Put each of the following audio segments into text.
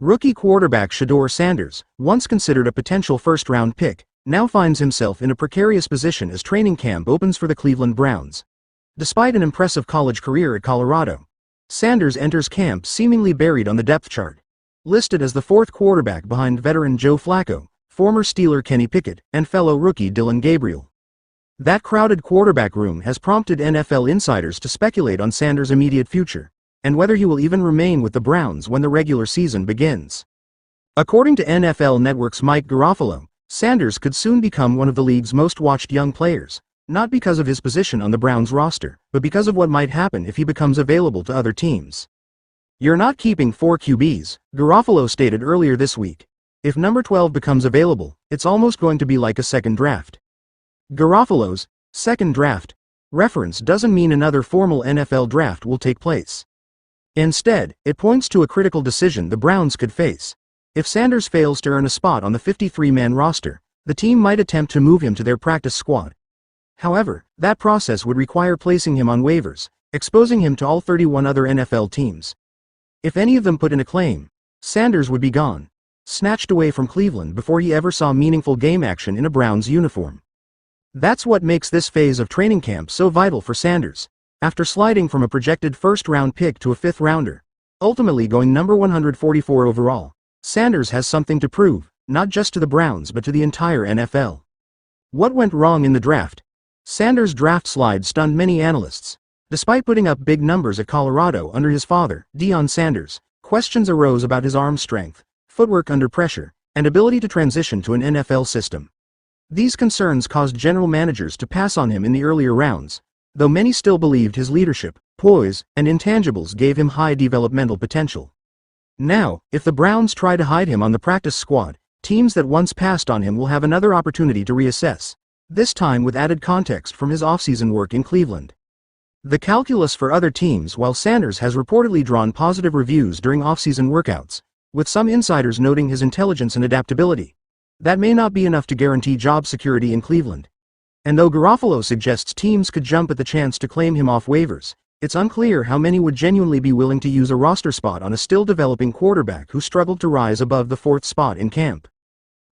Rookie quarterback Shedeur Sanders, once considered a potential first-round pick, now finds himself in a precarious position as training camp opens for the Cleveland Browns. Despite an impressive college career at Colorado, Sanders enters camp seemingly buried on the depth chart. Listed as the fourth quarterback behind veteran Joe Flacco, former Steeler Kenny Pickett, and fellow rookie Dillon Gabriel. That crowded quarterback room has prompted NFL insiders to speculate on Sanders' immediate future, and whether he will even remain with the Browns when the regular season begins. According to NFL Network's Mike Garafolo, Sanders could soon become one of the league's most watched young players, not because of his position on the Browns roster, but because of what might happen if he becomes available to other teams. "You're not keeping 4 QBs, Garafolo stated earlier this week. "If number 12 becomes available, it's almost going to be like a second draft." Garafolo's second draft reference doesn't mean another formal NFL draft will take place. Instead, it points to a critical decision the Browns could face. If Sanders fails to earn a spot on the 53-man roster, the team might attempt to move him to their practice squad. However, that process would require placing him on waivers, exposing him to all 31 other NFL teams. If any of them put in a claim, Sanders would be gone, snatched away from Cleveland before he ever saw meaningful game action in a Browns uniform. That's what makes this phase of training camp so vital for Sanders. After sliding from a projected first-round pick to a fifth-rounder, ultimately going number 144 overall, Sanders has something to prove, not just to the Browns but to the entire NFL. What went wrong in the draft? Sanders' draft slide stunned many analysts. Despite putting up big numbers at Colorado under his father, Deion Sanders, questions arose about his arm strength, footwork under pressure, and ability to transition to an NFL system. These concerns caused general managers to pass on him in the earlier rounds, though many still believed his leadership, poise, and intangibles gave him high developmental potential. Now, if the Browns try to hide him on the practice squad, teams that once passed on him will have another opportunity to reassess, this time with added context from his offseason work in Cleveland. The calculus for other teams. While Sanders has reportedly drawn positive reviews during offseason workouts, with some insiders noting his intelligence and adaptability, that may not be enough to guarantee job security in Cleveland. And though Garafolo suggests teams could jump at the chance to claim him off waivers, it's unclear how many would genuinely be willing to use a roster spot on a still-developing quarterback who struggled to rise above the fourth spot in camp.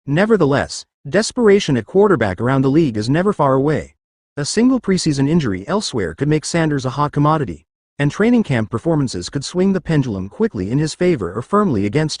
Nevertheless, desperation at quarterback around the league is never far away. A single preseason injury elsewhere could make Sanders a hot commodity, and training camp performances could swing the pendulum quickly in his favor or firmly against him.